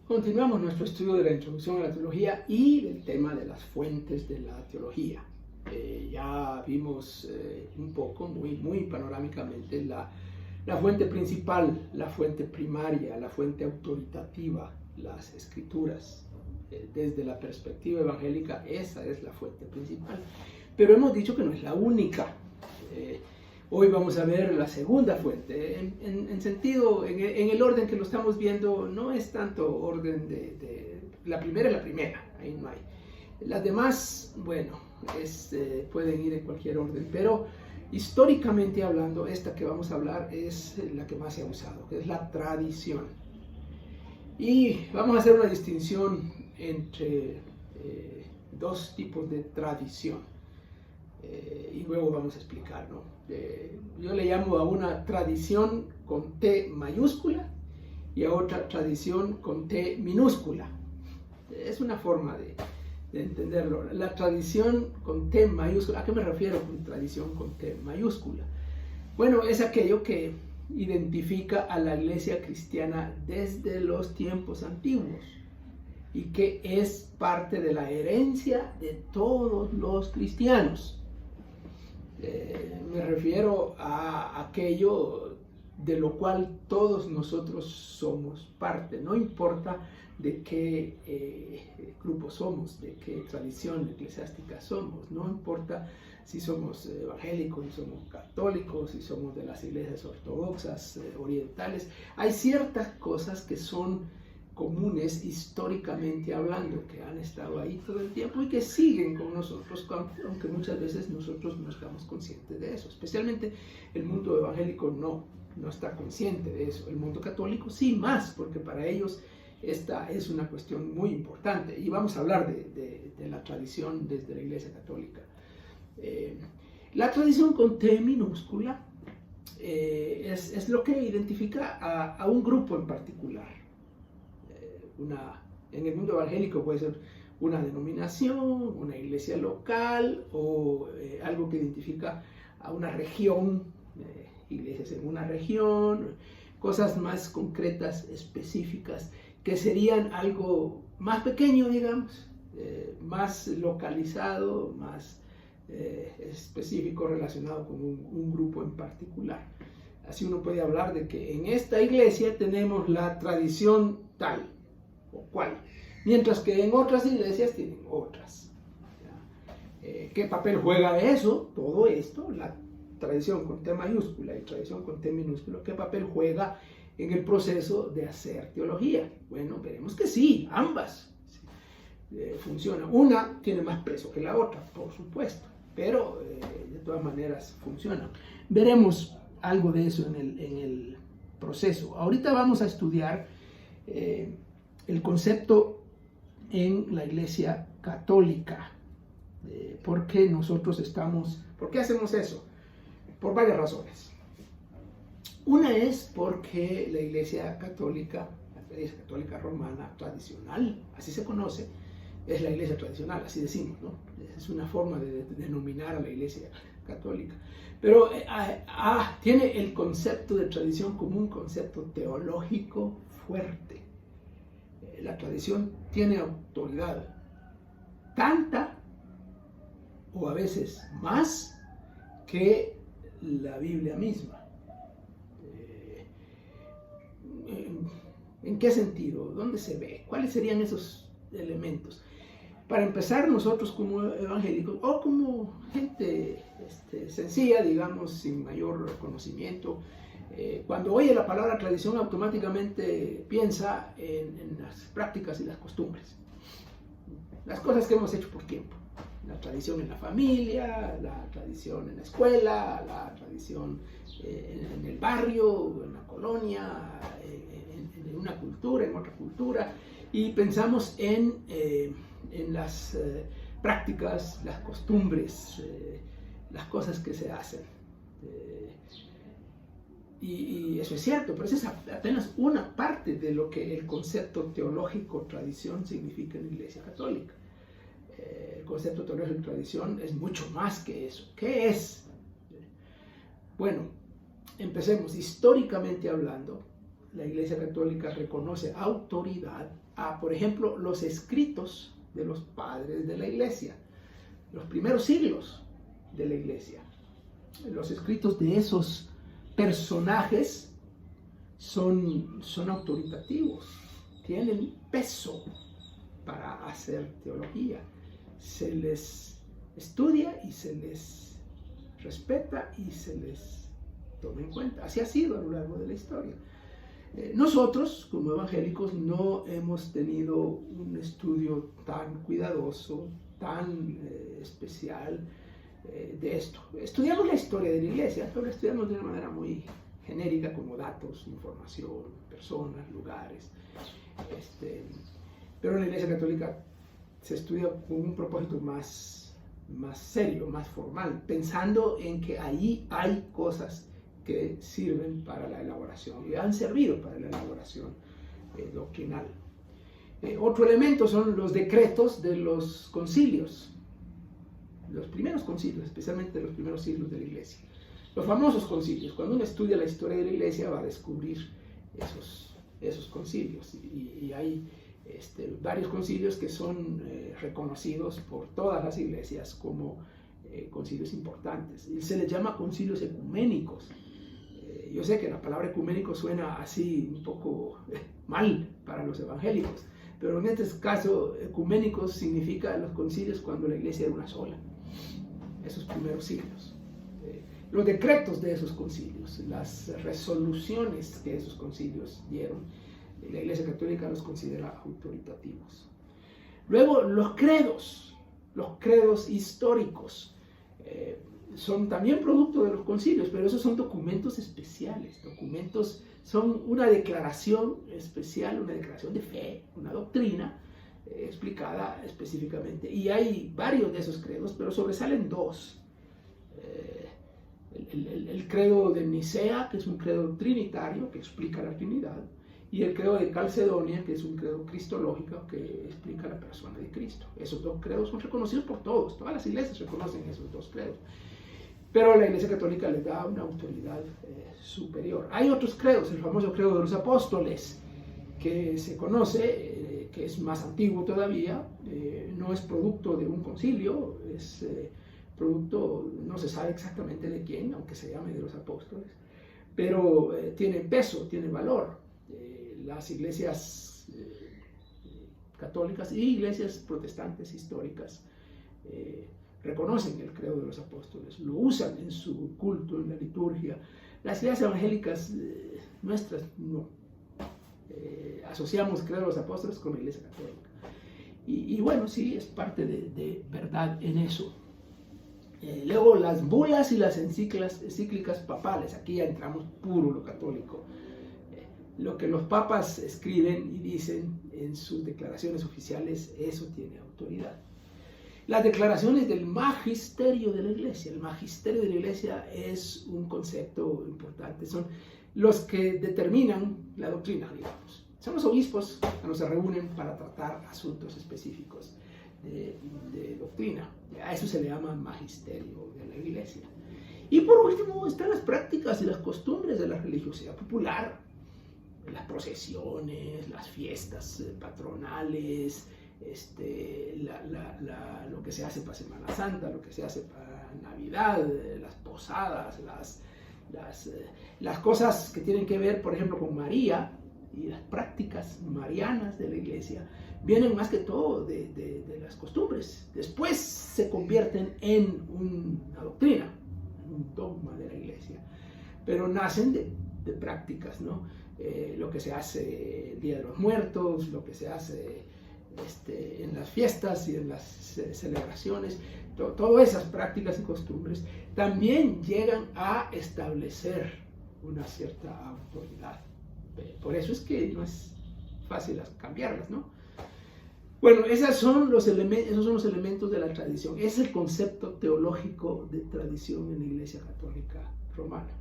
Continuamos nuestro estudio de la introducción a la teología y del tema de las fuentes de la teología. Ya vimos un poco, muy panorámicamente, la fuente principal, la fuente primaria, la fuente autoritativa, las escrituras. Desde la perspectiva evangélica, esa es la fuente principal. Pero hemos dicho que no es la única. Hoy vamos a ver la segunda fuente. En el orden que lo estamos viendo, no es tanto orden de la primera es la primera, ahí no hay. Las demás, bueno, pueden ir en cualquier orden, pero históricamente hablando, esta que vamos a hablar es la que más se ha usado, que es la tradición. Y vamos a hacer una distinción entre dos tipos de tradición. Y luego vamos a explicar, ¿no? Yo le llamo a una tradición con T mayúscula y a otra tradición con T minúscula. Es una forma de entenderlo. La tradición con T mayúscula, ¿a qué me refiero con tradición con T mayúscula? Bueno, es aquello que identifica a la iglesia cristiana desde los tiempos antiguos y que es parte de la herencia de todos los cristianos. Me refiero a aquello de lo cual todos nosotros somos parte, no importa de qué grupo somos, de qué tradición eclesiástica somos, no importa si somos evangélicos, si somos católicos, si somos de las iglesias ortodoxas, orientales. Hay ciertas cosas que son comunes históricamente hablando, que han estado ahí todo el tiempo y que siguen con nosotros, aunque muchas veces nosotros no estamos conscientes de eso. Especialmente el mundo evangélico no está consciente de eso. El mundo católico sí más, porque para ellos esta es una cuestión muy importante. Y vamos a hablar de la tradición desde la Iglesia Católica. La tradición con T minúscula es lo que identifica a un grupo en particular. En el mundo evangélico puede ser una denominación, una iglesia local o algo que identifica a una región, iglesias en una región, cosas más concretas, específicas, que serían algo más pequeño, digamos, más localizado, más específico, relacionado con un grupo en particular. Así uno puede hablar de que en esta iglesia tenemos la tradición tal o cual, mientras que en otras iglesias tienen otras. ¿Qué papel juega eso? Todo esto, la tradición con T mayúscula y tradición con T minúscula, ¿qué papel juega en el proceso de hacer teología? Bueno, veremos que sí, ambas funcionan. Una tiene más peso que la otra, por supuesto, pero de todas maneras funcionan. Veremos algo de eso en el proceso. Ahorita vamos a estudiar el concepto en la Iglesia Católica. ¿Por qué hacemos eso? Por varias razones. Una es porque la Iglesia Católica Romana tradicional, así se conoce, es la Iglesia tradicional, así decimos, ¿no? Es una forma de denominar a la Iglesia Católica. Pero tiene el concepto de tradición como un concepto teológico fuerte. La tradición tiene autoridad, tanta o a veces más que la Biblia misma. ¿En qué sentido? ¿Dónde se ve? ¿Cuáles serían esos elementos? Para empezar, nosotros como evangélicos o como gente sencilla, digamos, sin mayor conocimiento, cuando oye la palabra tradición automáticamente piensa en las prácticas y las costumbres, las cosas que hemos hecho por tiempo, la tradición en la familia, la tradición en la escuela, la tradición en el barrio, en la colonia, en una cultura, en otra cultura, y pensamos en las prácticas, las costumbres, las cosas que se hacen. Y eso es cierto, pero esa es apenas una parte de lo que el concepto teológico tradición significa en la Iglesia Católica. El concepto teológico tradición es mucho más que eso. ¿Qué es? Bueno, empecemos históricamente hablando. la Iglesia Católica reconoce autoridad a, por ejemplo, los escritos de los padres de la Iglesia, los primeros siglos de la Iglesia. Los escritos de esos personajes son autoritativos, tienen peso para hacer teología. Se les estudia y se les respeta y se les toma en cuenta. Así ha sido a lo largo de la historia. Nosotros, como evangélicos, no hemos tenido un estudio tan cuidadoso, tan especial de esto. Estudiamos la historia de la Iglesia, pero la estudiamos de una manera muy genérica, como datos, información, personas, lugares. Pero en la Iglesia Católica se estudia con un propósito más serio, más formal, pensando en que ahí hay cosas que sirven para la elaboración y han servido para la elaboración doctrinal. Otro elemento son los decretos de los concilios, los primeros concilios, especialmente los primeros siglos de la Iglesia. Los famosos concilios. Cuando uno estudia la historia de la Iglesia va a descubrir esos concilios y hay varios concilios que son reconocidos por todas las iglesias como concilios importantes. Y se les llama concilios ecuménicos. Yo sé que la palabra ecuménico suena así un poco mal para los evangélicos, pero en este caso ecuménicos significa los concilios cuando la iglesia era una sola, esos primeros siglos. Los decretos de esos concilios, las resoluciones que esos concilios dieron, la Iglesia Católica los considera autoritativos. Luego los credos históricos, son también producto de los concilios, pero esos son documentos especiales, son una declaración especial, una declaración de fe, una doctrina explicada específicamente. Y hay varios de esos credos, pero sobresalen dos. El credo de Nicea, que es un credo trinitario que explica la Trinidad, y el credo de Calcedonia, que es un credo cristológico que explica la persona de Cristo. Esos dos credos son reconocidos por todas las iglesias reconocen esos dos credos. Pero la Iglesia Católica le da una autoridad superior. Hay otros credos, el famoso credo de los apóstoles, que se conoce, que es más antiguo todavía, no es producto de un concilio, es producto, no se sabe exactamente de quién, aunque se llame de los apóstoles, pero tiene peso, tiene valor. Las iglesias católicas y iglesias protestantes históricas reconocen el credo de los apóstoles, lo usan en su culto, en la liturgia. Las iglesias evangélicas nuestras no. Asociamos el credo de los apóstoles con la iglesia católica. Y bueno, sí, es parte de verdad en eso. Luego las bulas y las encíclicas papales, aquí ya entramos puro lo católico. Lo que los papas escriben y dicen en sus declaraciones oficiales, eso tiene autoridad. Las declaraciones del magisterio de la Iglesia. El magisterio de la Iglesia es un concepto importante. Son los que determinan la doctrina, digamos. Son los obispos que se reúnen para tratar asuntos específicos de doctrina. A eso se le llama magisterio de la Iglesia. Y por último están las prácticas y las costumbres de la religiosidad popular. Las procesiones, las fiestas patronales, lo que se hace para Semana Santa, lo que se hace para Navidad, las posadas, las cosas que tienen que ver, por ejemplo, con María y las prácticas marianas de la Iglesia, vienen más que todo de las costumbres. Después se convierten en una doctrina, en un dogma de la Iglesia, pero nacen de prácticas, ¿no? Lo que se hace el Día de los Muertos, lo que se hace en las fiestas y en las celebraciones, todas esas prácticas y costumbres también llegan a establecer una cierta autoridad. Por eso es que no es fácil cambiarlas, ¿no? Bueno, esos son los elementos de la tradición. Es el concepto teológico de tradición en la Iglesia Católica Romana.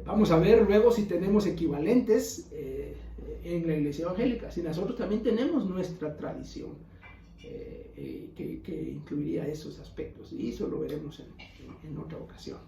Vamos a ver luego si tenemos equivalentes en la Iglesia Evangélica, si nosotros también tenemos nuestra tradición que incluiría esos aspectos, y eso lo veremos en otra ocasión.